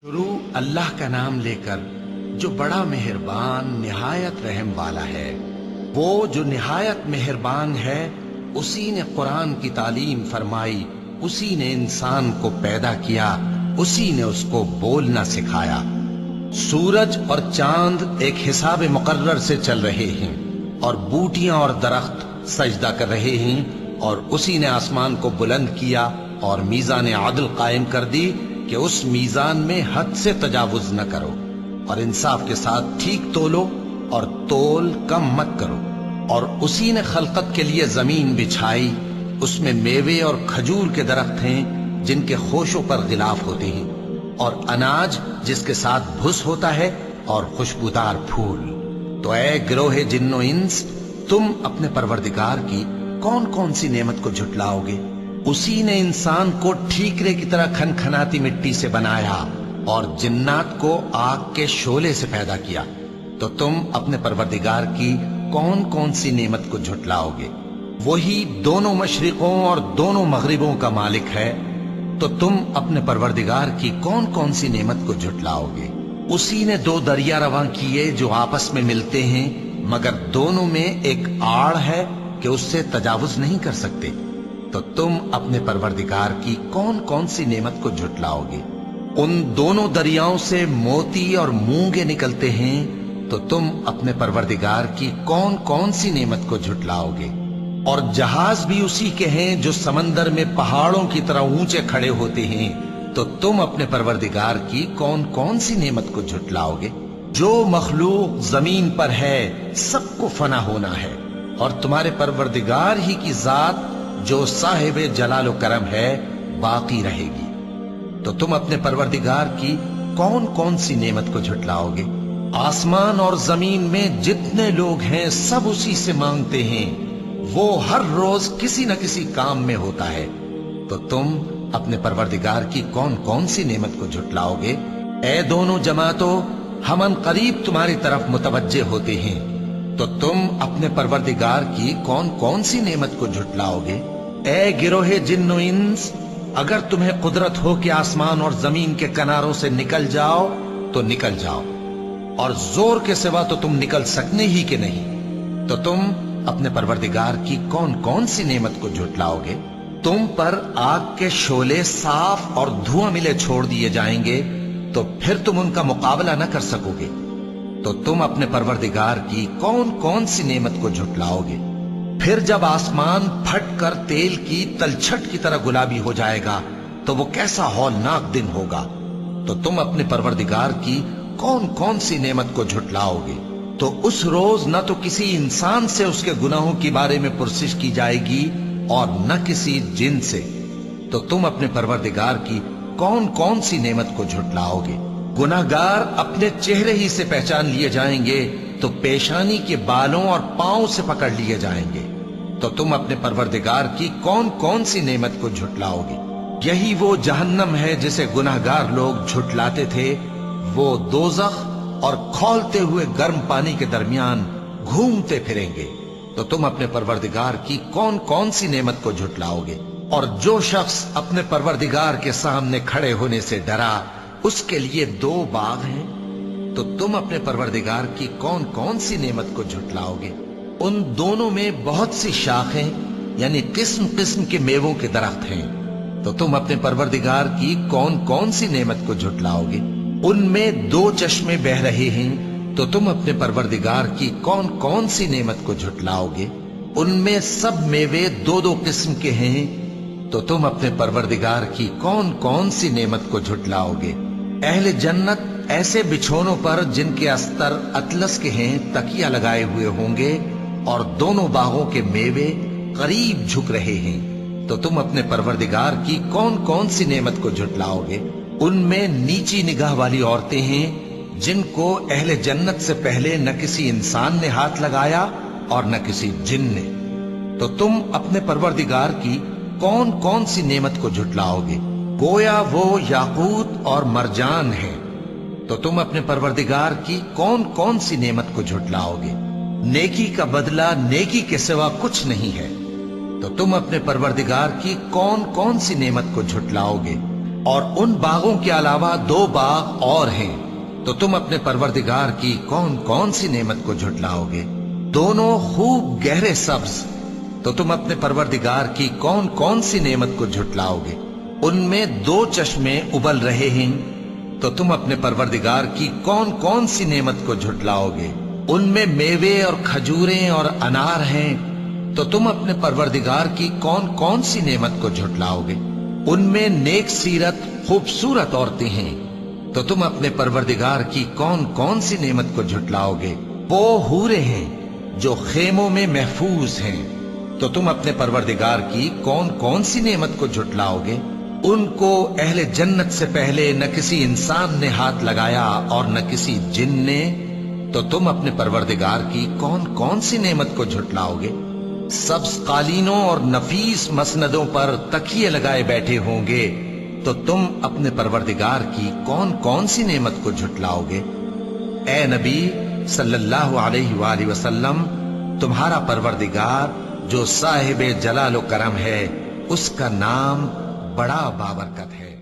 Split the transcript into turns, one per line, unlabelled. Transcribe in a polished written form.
शुरू अल्लाह का नाम लेकर जो बड़ा मेहरबान निहायत रहम वाला है। वो जो निहायत मेहरबान है, उसी ने कुरान की तालीम फरमाई, उसी ने इंसान को पैदा किया, उसी ने उसको बोलना सिखाया। सूरज और चांद एक हिसाब मुकर्रर से चल रहे हैं और बूटियां और दरख्त सजदा कर रहे हैं, और उसी ने आसमान को बुलंद किया और मीज़ान आदल कायम कर दी कि उस मीज़ान में हद से तजावुज न करो, और इंसाफ के साथ ठीक तोलो और तोल कम मत करो। और उसी ने खलकत के लिए जमीन बिछाई, उसमें मेवे और खजूर के दरख्त हैं जिनके खोशों पर गिलाफ होते हैं, और अनाज जिसके साथ भुस होता है, और खुशबूदार फूल। तो ऐ गिरोहे जिन्नो इंस, तुम अपने परवरदिगार की कौन कौन सी नेमत को झुटलाओगे? उसी ने इंसान को ठीकरे की तरह खनखनाती मिट्टी से बनाया और जिन्नात को आग के शोले से पैदा किया। तो तुम अपने परवरदिगार की कौन कौन सी नेमत को झुटलाओगे? वही दोनों मशरिकों और दोनों मगरिबों का मालिक है। तो तुम अपने परवरदिगार की कौन कौन सी नेमत को झुटलाओगे? उसी ने दो दरिया रवां किए जो आपस में मिलते हैं, मगर दोनों में एक आड़ है कि उससे तजावुज नहीं कर सकते। तो तुम अपने परवरदिगार की कौन कौन सी नेमत को झुटलाओगे? उन दोनों दरियाओं से मोती और मूंगे निकलते हैं, तो तुम अपने परवरदिगार की कौन कौन सी नेमत को झुटलाओगे? और जहाज भी उसी के हैं जो समंदर में पहाड़ों की तरह ऊंचे खड़े होते हैं, तो तुम अपने परवरदिगार की कौन कौन सी नेमत को झुटलाओगे? जो मखलूक जमीन पर है सबको फना होना है, और तुम्हारे परवरदिगार ही की जात जो साहिब जलाल करम है बाकी रहेगी। तो तुम अपने परवरदिगार की कौन कौन सी नेमत को झुटलाओगे? आसमान और जमीन में जितने लोग हैं सब उसी से मांगते हैं, वो हर रोज किसी न किसी काम में होता है। तो तुम अपने परवरदिगार की कौन कौन सी नेमत को झुटलाओगे? ए दोनों जमातों, हम अन करीब तुम्हारी तरफ मुतवज्जे होते हैं। तो तुम अपने परवरदिगार की कौन कौन सी नेमत को झुटलाओगे? ए गिरोहे जिन्नो इंस, अगर तुम्हें कुदरत हो कि आसमान और जमीन के किनारों से निकल जाओ तो निकल जाओ, और जोर के सिवा तो तुम निकल सकने ही के नहीं। तो तुम अपने परवरदिगार की कौन कौन सी नेमत को झुटलाओगे? तुम पर आग के शोले साफ और धुआं मिले छोड़ दिए जाएंगे, तो फिर तुम उनका मुकाबला न कर सकोगे। तो तुम अपने परवरदिगार की कौन कौन सी नेमत को झुटलाओगे? फिर जब आसमान फट कर तेल की तलछट की तरह गुलाबी हो जाएगा, तो वो कैसा हौलनाक दिन होगा। तो तुम अपने परवरदिगार की कौन कौन सी नेमत को झुटलाओगे? तो उस रोज न तो किसी इंसान से उसके गुनाहों के बारे में पुरसिश की जाएगी और न किसी जिन से। तो तुम अपने परवरदिगार की कौन कौन सी नेमत को झुटलाओगे? गुनाहगार अपने चेहरे ही से पहचान लिए जाएंगे, तो पेशानी के बालों और पांव से पकड़ लिए जाएंगे। तो तुम अपने परवरदिगार की कौन कौन सी नेमत को झुटलाओगे? यही वो जहन्नम है जिसे गुनाहगार लोग झुटलाते थे। वो दोजख और खौलते हुए गर्म पानी के दरमियान घूमते फिरेंगे। तो तुम अपने परवरदिगार की कौन कौन सी नेमत को झुटलाओगे? और जो शख्स अपने परवरदिगार के सामने खड़े होने से डरा, उसके लिए दो बाग हैं। तो तुम अपने परवरदिगार की कौन कौन सी नेमत को झुटलाओगे? उन दोनों में बहुत सी शाखें यानी किस्म किस्म के मेवों के दरख्त हैं। तो तुम अपने परवरदिगार की कौन कौन सी नेमत को झुटलाओगे? उनमें दो चश्मे बह रहे हैं। तो तुम अपने परवरदिगार की कौन कौन सी नेमत को झुटलाओगे? उनमें सब मेवे दो दो किस्म के हैं। तो तुम अपने परवरदिगार की कौन कौन सी नेमत को झुटलाओगे? अहले जन्नत ऐसे बिछोनों पर जिनके अस्तर अतलस के हैं तकिया लगाए हुए होंगे, और दोनों बागों के मेवे करीब झुक रहे हैं। तो तुम अपने परवरदिगार की कौन कौन सी नेमत को झुटलाओगे? उनमें नीची निगाह वाली औरतें हैं जिनको अहले जन्नत से पहले न किसी इंसान ने हाथ लगाया और न किसी जिन ने। तो तुम अपने परवरदिगार की कौन कौन सी नेमत को झुटलाओगे? गोया वो याकूत और मरजान है। तो तुम अपने परवरदिगार की कौन कौन सी नेमत को झुटलाओगे? नेकी का बदला नेकी के सिवा कुछ नहीं है। तो तुम अपने परवरदिगार की कौन कौन सी नेमत को झुटलाओगे? اور ان باغوں کے علاوہ 2 باغ اور ہیں، تو تم اپنے پروردگار کی کون کون سی نعمت کو جھٹلاؤ گے؟ دونوں خوب گہرے سبز، تو تم اپنے پروردگار کی کون کون سی نعمت کو جھٹلاؤ گے؟ ان میں 2 چشمے ابل رہے ہیں، تو تم اپنے پروردگار کی کون کون سی نعمت کو جھٹلاؤ گے؟ ان میں میوے اور کھجوریں اور انار ہیں، تو تم اپنے پروردگار کی کون کون سی نعمت کو جھٹلاؤ گے؟ ان میں نیک سیرت خوبصورت عورتیں ہیں، تو تم اپنے پروردگار کی کون کون سی نعمت کو جھٹلاؤ گے؟ وہ حوریں ہیں جو خیموں میں محفوظ ہیں، تو تم اپنے پروردگار کی کون کون سی نعمت کو جھٹلاؤ گے؟ ان کو اہل جنت سے پہلے نہ کسی انسان نے ہاتھ لگایا اور نہ کسی جن نے، تو تم اپنے پروردگار کی کون کون سی نعمت کو جھٹلاؤ گے؟ سبز قالینوں اور نفیس مسندوں پر تکیے لگائے بیٹھے ہوں گے، تو تم اپنے پروردگار کی کون کون سی نعمت کو جھٹلاؤ گے؟ اے نبی صلی اللہ علیہ وآلہ وسلم، تمہارا پروردگار جو صاحب جلال و کرم ہے، اس کا نام بڑا بابرکت ہے۔